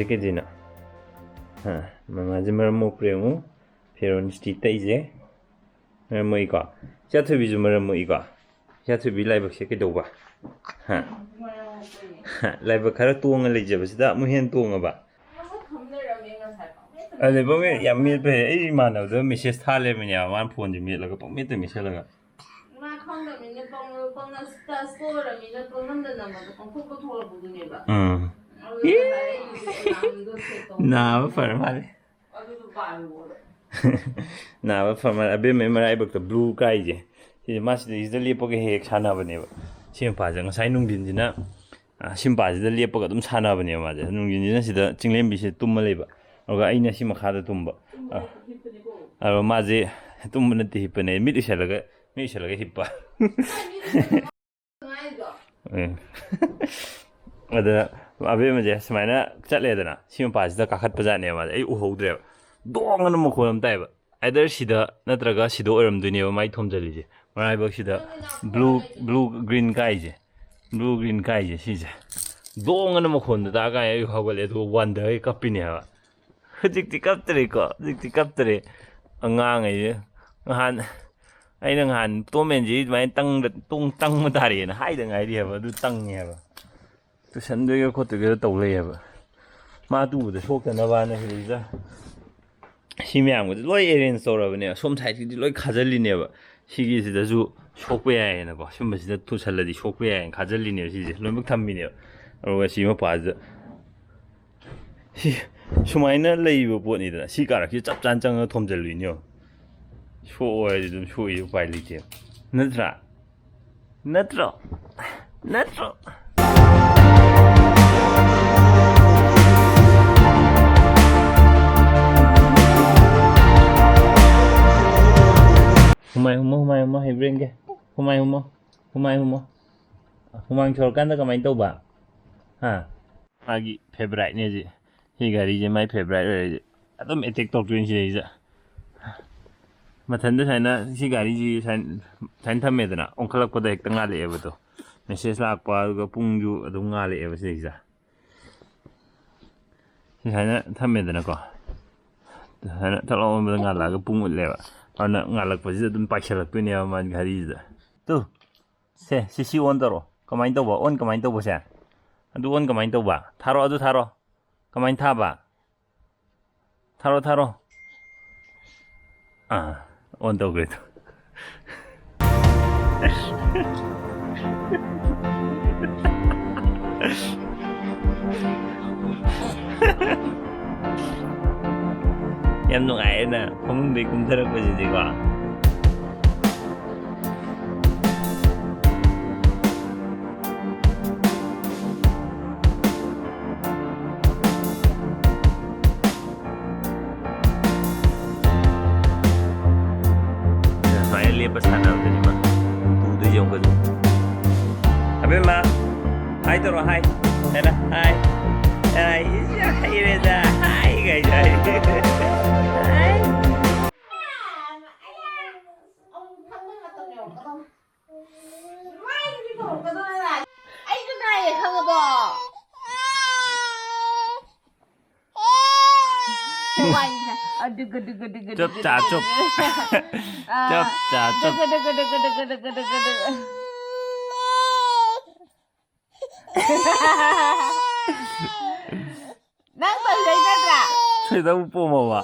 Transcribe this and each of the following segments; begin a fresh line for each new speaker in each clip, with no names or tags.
ꯍꯧꯖꯤꯛꯀꯤꯗꯤꯅ ꯃꯃꯥꯁꯦ ꯃꯔꯝ ꯃꯣꯛꯄ꯭ꯔ ꯌꯦꯡꯉꯨ ꯐꯤꯔꯣꯟ ꯏꯁꯇꯤ ꯇꯛꯏꯁꯦ ꯃꯔꯝ ꯃꯣꯛꯏꯀꯣ ꯏꯆꯥꯊꯣꯏꯕꯤꯁꯨ ꯃꯔꯝ ꯃꯣꯛꯏꯀꯣ ꯏꯆꯥꯊꯣꯏꯕꯤ ꯂꯥꯏꯕꯛꯁꯦ ꯀꯩꯗꯧꯕ ꯂꯥꯏꯕꯛ ꯈꯔ ꯇꯣꯡꯉ ꯂꯩꯖꯕꯁꯤꯗ ꯑꯃꯨꯛ ꯍꯦꯟꯅ ꯇꯣꯡꯉꯕ ꯑꯗꯨꯗꯩ ꯄꯪꯃꯦꯠ ꯌꯥꯝ ꯃꯦꯠꯄ ꯑꯩ ꯏꯃꯥꯟꯅꯕꯗ ꯃꯦꯁꯦꯖ ꯊꯥ ꯂꯩꯕꯅꯦꯕ ꯃꯥꯅ ꯐꯣꯟꯁꯦ ꯃꯦꯠꯂꯒ ꯄꯪꯃꯦꯠꯇ ꯃꯦꯠꯁꯜꯂꯒ 나와 फरमाले 나와 फरमाले अबे मैं मराइबक तो ब्लू काइजे ꯁꯤ ꯃꯥꯁꯤꯗꯩꯁꯤꯗ ꯂꯦꯞꯄꯒ ꯍꯦꯛ ꯁꯥꯟꯅꯕꯅꯦꯕ ꯁꯤ ꯃꯄꯥꯁꯦ ꯉꯁꯥꯏ ꯅꯨꯡꯊꯤꯟꯁꯤꯅ ꯁꯤ ꯃꯄꯥꯁꯤꯗ ꯂꯦꯞꯄꯒ ꯑꯗꯨꯝ ꯁꯥꯟꯅꯕꯅꯦꯕ ꯃꯥꯁꯦ ꯅꯨꯡꯊꯤꯟꯁꯤꯅ ꯁꯤꯗ ꯆꯤꯡꯂꯦꯝꯕꯤꯁꯦ ꯇꯨꯝꯃ ꯂꯩꯕ ꯑꯗꯨꯒ ꯑꯩꯅ ꯁꯤ ꯃꯈꯥꯗ ꯇꯨꯝꯕ ꯑꯗꯨꯒ ꯃꯥꯁꯦ ꯇꯨꯝꯕ ꯅꯠꯇꯦ ꯍꯤꯞꯄꯅꯦ ꯃꯤꯠ ꯎꯏꯁꯜꯂꯒ ꯍꯤꯞꯄ ꯑꯗ ꯑꯕꯦꯝꯃꯁꯦ ꯁꯨꯃꯥꯏꯅ ꯆꯠꯂꯦꯗꯅ ꯁꯤ ꯃꯄꯥꯁꯤꯗ ꯀꯥꯈꯠꯄꯖꯥꯠꯅꯦꯕ ꯃꯥꯁꯦ ꯑꯩ ꯎꯍꯧꯗ꯭ꯔꯦꯕ ꯗꯣꯡꯉꯅ ꯃꯈꯣꯜ ꯑꯃ ꯇꯥꯏꯑꯕ ꯑꯥꯏꯗꯔ ꯁꯤꯗ ꯅꯠꯇ꯭ꯔꯒ ꯁꯤꯗ ꯑꯣꯏꯔꯝꯗꯣꯏꯅꯦꯕ ꯃꯥꯏ ꯊꯣꯝꯖꯤꯜꯂꯤꯁꯦ ꯃꯔꯥꯏꯕꯛꯁꯤꯗ ꯕ꯭ꯂꯨ ꯒ꯭ꯔꯤꯟ ꯀꯥꯏꯁꯦ ꯁꯤꯁꯦ ꯗꯣꯡꯉꯅ ꯃꯈꯣꯟꯗꯣ ꯇꯥꯀꯥꯟꯗ ꯑꯩ ꯍꯧꯒꯠꯂꯦ ꯑꯗꯨꯒ ꯋꯥꯟꯗꯔꯒ ꯀꯞꯄꯤꯅꯦ ꯍꯥꯏꯕ ꯍꯧꯖꯤꯛꯇꯤ ꯀꯞꯇ꯭ꯔꯦ ꯑꯉꯥꯡꯉꯩꯁꯦ ꯑꯩꯅ ꯅꯍꯥꯟ ꯇꯣꯃꯦꯟꯁꯤ ꯑꯗꯨꯃꯥꯏꯅ ꯇꯪꯕ ꯇꯥꯔꯦꯅ ꯍꯥꯏꯗ ꯉꯥꯏꯔꯤ ꯍꯥꯏꯕ ꯑꯗꯨ ꯇꯪꯉꯦ ꯍꯥꯏꯕ ꯇꯨꯁꯟꯗꯣꯏꯒ ꯈꯣꯠꯇꯣꯏꯒ ꯇꯧ ꯂꯩꯌꯦꯕ ꯃꯥ ꯇꯨꯕꯗ ꯁꯣꯛꯇꯅꯕꯅ ꯁꯤꯗꯩꯁꯤꯗ ꯁꯤ ꯃꯌꯥꯝꯒꯁꯨ ꯂꯣꯏ ꯑꯦꯔꯦꯟꯖ ꯇꯧꯔꯕꯅꯦꯕ ꯁꯣꯝ ꯁꯥꯏꯠꯀꯤꯗꯤ ꯂꯣꯏ ꯈꯥꯖꯤꯜꯂꯤꯅꯦꯕ ꯁꯤꯒꯤꯁꯤꯗꯁꯨ ꯁꯣꯛꯄ ꯌꯥꯏꯌꯦꯅꯀꯣ ꯁꯨꯝꯕꯁꯤꯗ ꯇꯨꯁꯜꯂꯗꯤ ꯁꯣꯛꯄ ꯌꯥꯏꯌꯦꯅ ꯈꯥꯖꯤꯜꯂꯤꯅꯦꯕ ꯁꯤꯁꯦ ꯂꯣꯏꯅꯃꯛ ꯊꯝꯃꯤꯅꯦꯕ ꯑꯗꯨꯒ ꯁꯤ ꯃꯄꯥꯁꯤꯗ ꯁꯨꯃꯥꯏꯅ ꯂꯩꯕ ꯄꯣꯠꯅꯤꯗꯅ ꯁꯤ ꯀꯥꯔꯛꯁꯤ ꯆꯞ ꯆꯥꯅ ꯆꯪꯉꯒ ꯊꯣꯝꯖꯤꯜꯂꯨꯏꯅꯦꯕ ꯁꯣꯛꯑꯣ ꯍꯥꯏꯗꯤ ꯑꯗꯨꯝ ꯁꯣꯛꯏ ꯎꯄꯥꯏ ꯂꯩꯇꯦ ꯅꯠꯇ꯭ꯔꯣ Humay humo hibrenге humay humo humang ꯁꯣꯔꯀꯥꯟꯗ ꯀꯃꯥꯏꯅ ꯇꯧꯕ ꯃꯥꯒꯤ ꯐꯦꯚꯣꯔꯥꯏꯠꯅꯦ ꯁꯤ ꯒꯥꯔꯤꯁꯦ ꯃꯥꯏ ꯐꯦꯚꯣꯔꯥꯏꯠ ꯑꯣꯏꯔꯗꯤ ꯑꯗꯨꯝ ꯑꯦꯇꯦꯛ ꯇꯧꯗꯣꯏꯅꯤ ꯁꯤꯗꯩꯁꯤꯗ ꯃꯊꯟꯗ ꯁꯨꯃꯥꯏꯅ ꯁꯤ ꯒꯥꯔꯤꯁꯤ ꯁꯨꯃꯥꯏꯅ ꯊꯝꯃꯦꯗꯅ ꯑꯣꯟꯈꯠꯂꯛꯄꯗ ꯍꯦꯛꯇ ꯉꯥꯜꯂꯛꯑꯦꯕꯗꯣ ꯃꯦꯁꯦꯖ ꯂꯥꯛꯄ ꯑꯗꯨꯒ ꯄꯨꯡꯁꯨ ꯑꯗꯨꯝ ꯉꯥꯜꯂꯛꯑꯦꯕ ꯁꯤꯗꯩꯁꯤꯗ ꯁꯨꯃꯥꯏꯅ ꯊꯝꯃꯦꯗꯅꯀꯣ ꯁꯨꯃꯥꯏꯅ ꯊꯛꯂꯛꯑꯣꯟꯕꯗ ꯉꯥꯜꯂꯛꯑꯒ ꯄꯨꯡ ꯎꯠꯂꯦꯕ ꯑꯗꯨꯅ ꯉꯥꯜꯂꯛꯄꯁꯤꯗ ꯑꯗꯨꯝ ꯄꯥꯏꯁꯜꯂꯛꯇꯣꯏꯅꯦꯕ ꯃꯥꯒꯤ ꯘꯔꯤꯁꯤꯗ ꯁꯤ ꯑꯣꯟ ꯇꯧꯔꯣ ꯀꯃꯥꯏꯅ ꯇꯧꯕ ꯑꯣꯟ ꯀꯃꯥꯏꯅ ꯇꯧꯕꯁꯦ ꯑꯗꯨ ꯑꯣꯟ ꯀꯃꯥꯏꯅ ꯇꯧꯕ ꯊꯥꯔꯣ ꯀꯃꯥꯏꯅ ꯊꯥꯕ ꯊꯥꯔꯣ ꯑꯣꯟ ꯇꯧꯈ꯭ꯔꯦ ꯌꯥꯝ ꯅꯨꯡꯉꯥꯏꯌꯦꯅ ꯐꯃꯨꯡꯗꯩ ꯀꯨꯝꯊꯔꯛꯄꯁꯤꯗꯤꯀꯣ sumaya lepas sana udah nih mah tuh jauh ke tuh apa mah hai toro hai ada hai hai Reza hai guys hai Cup cacup Cup cacup
Nang tolay na tra.
Sa'yo daw po mawa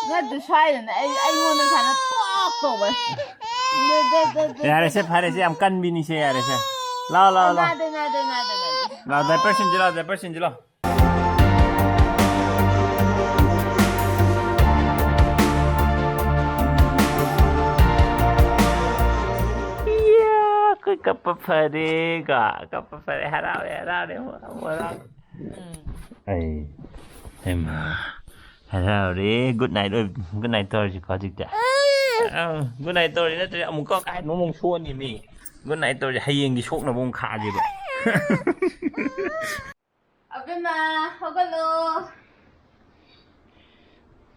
Nado siya na ay muna sana to ba.
Yare siya pare siya am kan bini siya yare siya La
Nado.
La diaper sinjilo kapapare harap deh ay em harap deh good night thôi chỉ có gì cả good night thôi nó chỉ một cái nó mông xuôn gì mi good night thôi hay gì sốt nó mông khá gì vậy
Abema hogalo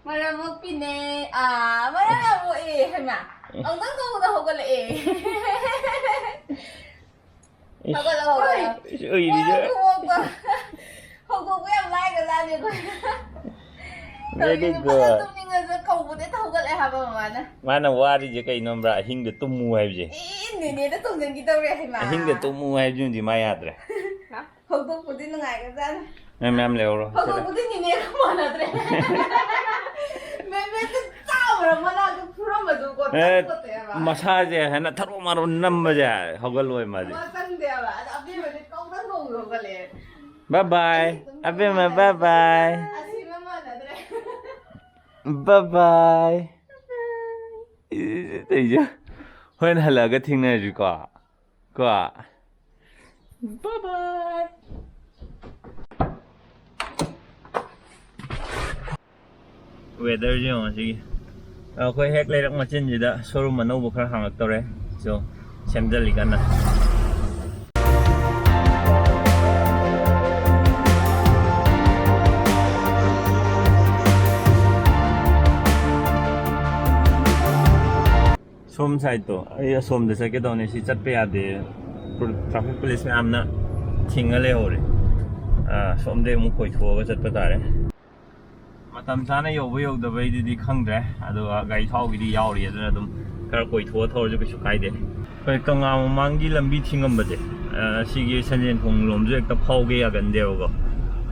Maramok pine maramok hema ang tangko mo na hogalo hogalo
ui đi chứ
ꯍꯧꯗꯣꯛꯄ ꯌꯥꯝ ꯂꯥꯏꯒ꯭ꯔꯖꯥꯠꯅꯤ ꯑꯩꯈꯣꯏ
Very
ꯐꯖꯅ
good.
ꯇꯨꯝꯅꯤꯡꯉꯁꯨ ꯀꯧꯕꯗꯩ ꯍꯧꯒꯠꯂꯦ ꯍꯥꯏꯕ ꯃꯃꯥꯅ
Mana warije kainomra ahinga tummu haibje.
ꯅꯦꯅꯦꯗ ꯇꯣꯡꯖꯟꯈꯤꯗꯧꯔꯦ ꯍꯩꯃꯥ
Ahinga tummu haibjunji ma yadre.
ꯍꯧꯗꯣꯛꯄꯗꯤ ꯅꯨꯡꯉꯥꯏꯒ꯭ꯔꯖꯥꯠꯅꯤ
Ma'am leoro.
ꯍꯧꯗꯣꯛꯄꯗꯤ ꯅꯦꯅꯦꯒ ꯃꯥꯟꯅꯗ꯭ꯔꯦ ꯃꯦꯃꯦꯗ ꯆꯥꯎꯔ ꯃꯅꯥꯛꯇ ꯐꯨꯔꯝꯕꯗꯨꯀꯣ ꯆꯪꯄꯣꯠꯇꯦꯕ
Masaje hana tharo maro nambaje hogaloi madi.
ꯃꯥ ꯆꯪꯗꯦꯕ ꯑꯗꯣ ꯑꯕꯦꯝꯃꯗꯤ ꯀꯧꯗꯪ ꯀꯧꯕ ꯍꯧꯒꯠꯂꯛꯑꯦ
Bye bye. Abema bye bye.
ꯑꯁꯤꯒ ꯃꯥꯟꯅꯗ꯭ꯔꯦ
Bye bye. Teijo. Hoen halaga thingnaji ko. Ko. Bye bye. Weather ji on si. Akhoi hek leirak machin jida showroom anouba khara hangak tore. So semjali kana. Som side to ai som de sake done si chat pe ade traffic police me amna thingale hore som de mu koi thoga chat pa tare matam chana yo bo yo da bai di khangdre ado gai thau gi di yaw ri aduna dum kar koi tho thor ju su kai de koi kanga mang gi lambi thingam ba de si gi sanjen thong lom ju ekta phau ge ya gan de go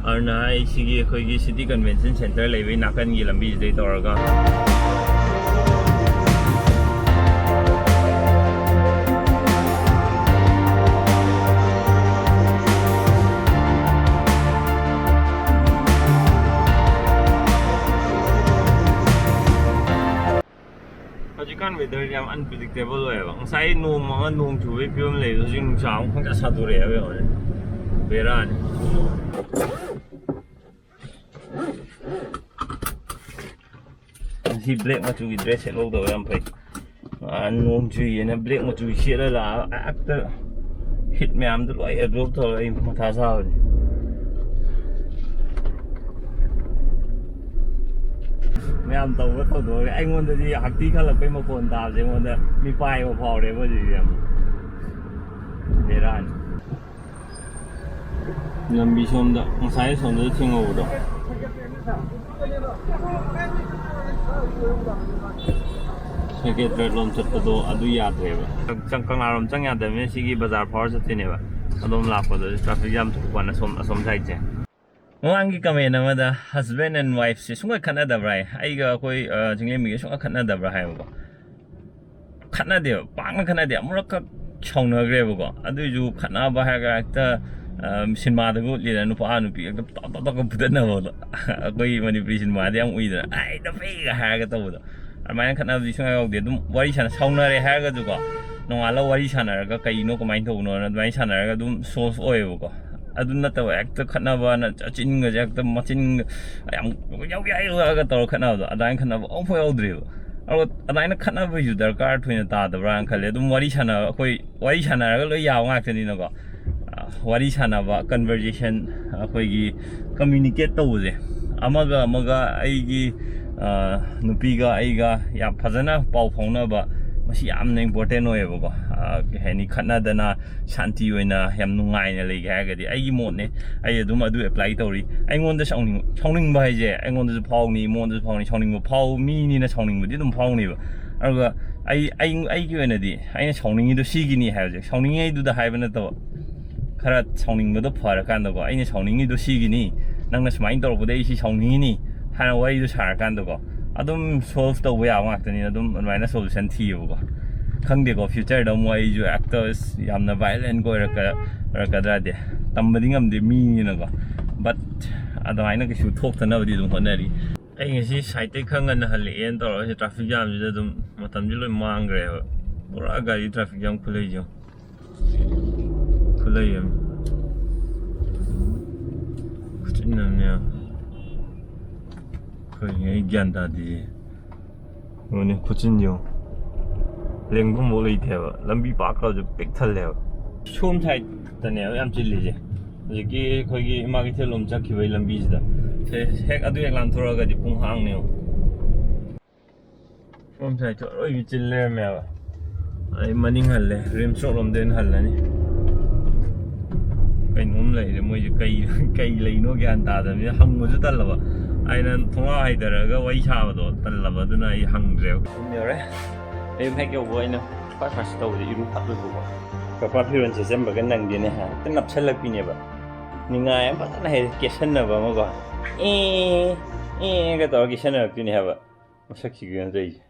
arna ai si gi khoi gi city convention center lei bai nakan gi lambi de tor ga How's weather is unpredictable. Ngasai nong chuwi film lei hojik nungsa ang khangja sadure abe hore. Beran. Si black machu gi dress lo do yam pai. Nong chui na black machu shira la actor hit me am do ai absorb to ai matha sa hore. Mẹ tàu có tàu đuổi anh muốn đi học tí khác là cái một phần tàu chứ muốn mi phai một phò đấy bao gì em để ra làm bị xong đó ông sai xong đó thiên ngầu đó cái trade lom chặt đó adu yad है chẳng càng làm chẳng yad है sĩ cái bazar phò chặt thế này vậy adom lạc vào đó traffic jam thuộc quan som sai chứ Wangi kami nama da husband and wife si sungai khana da brai ai ga koi jingle mi sungai khana da brai ba khana de pang khana de amra ka chongna gre ba adu ju khana ba ha ga ta cinema da go li nu pa nu pi ta ta ko pudan na ba koi mani pri cinema de am ui da ai da fe ga ha ga ta ba amai khana di sungai ga de dum wari sana chongna re ha ga ju ko nongala wari sana ga kai no ko mai tho no na mai sana ga dum source oi ba ko aduna ta ekta khanaba na chin ga ekta machin yam yaw yaw ga tor khana da adain khana ba ong phoi odri aro adain khana ba yu darkar thuina ta da bran khale dum wari sana koi wari sana ga loi yaw ngak chani na ko wari sana ba conversation koi gi communicate to je amaga ai gi nupi ga ai ga ya phajana pau phongna ba masi yamna important oye ba heni khana dana shanti oina yam nungai na lei ga ga di ai mon ne ai adum adu apply tori ai ngon da chongning ba je ai ngon da phau ni mon da phau ni chongning ba phau mi ni na chongning ba di dum phau ni ba arga ai gi oina di ai na chongning do si gi ni ha je chongning ai du da hai ba na to khara chongning ba do phara kan da ko ai na chongning do si gi ni nang na smain tor ba dei si chongning ni hana wai do sar kan da ko adum solve to we awak tani adum advaina solution thi yoga khangde ko future da moi ju actors yamna violent ko raka da de tambadi ngam de mi ni na ko but advaina ke shu thok tana di dum honari ai ngasi site te khangan hal en to ro traffic jam ju dum matam ji loi mang gre pura gari traffic jam khulai jo khulai yam kuchin na ne 그게 이기한다디 오늘 고친요 랭고 몰이 돼요 람비 바까지 빽탈래요 처음 살 때네요 얌 찔리지 이게 거기 마케팅 롬자 기회 람비지다 핵 아주 약간 돌아가지 공항네요 처음 살 저 어이 찔래며 아이 마닝 할래 림 쇼롬 된 할라니 ꯀꯩꯅꯣꯝ ꯂꯩꯔꯦ ꯃꯣꯏꯁꯦ ꯀꯩ ꯂꯩꯅꯣ ꯒ꯭ꯌꯥꯟ ꯇꯥꯗꯕꯅꯤꯅ ꯍꯪꯕꯁꯨ ꯇꯜꯂꯕ ꯑꯩꯅ ꯊꯣꯡꯒꯥꯎ ꯍꯩꯊꯔꯒ ꯋꯥꯔꯤ ꯁꯥꯕꯗꯣ ꯇꯜꯂꯕ ꯑꯗꯨꯅ ꯑꯩ ꯍꯪꯗ꯭ꯔꯦꯕ ꯌꯨꯝ ꯌꯧꯔꯦ ꯑꯌꯨꯛ ꯍꯦꯛ ꯌꯧꯕ ꯑꯩꯅ ꯐꯥꯔꯁ ꯇꯧꯕꯗ ꯏꯔꯨ ꯐꯠꯂꯨꯕꯀꯣ ꯀꯄꯥ ꯐꯤꯔꯣꯟ ꯁꯦꯠꯆꯟꯕꯒ ꯅꯪꯗꯦꯅꯦ ꯍꯦꯛꯇ ꯅꯞꯁꯜꯂꯛꯄꯤꯅꯦꯕ ꯅꯤꯡꯉꯥꯏ ꯑꯃ ꯐꯖꯅ ꯍꯩ ꯀꯦꯁꯟꯅꯕ ꯑꯃꯀꯣ ꯑꯦꯒ ꯇꯧꯔꯒ ꯀꯦꯁꯟꯅꯔꯛꯇꯣꯏꯅꯦ ꯍꯥꯏꯕ ꯃꯁꯛꯁꯤꯒ ꯇꯧꯔꯤꯁꯦ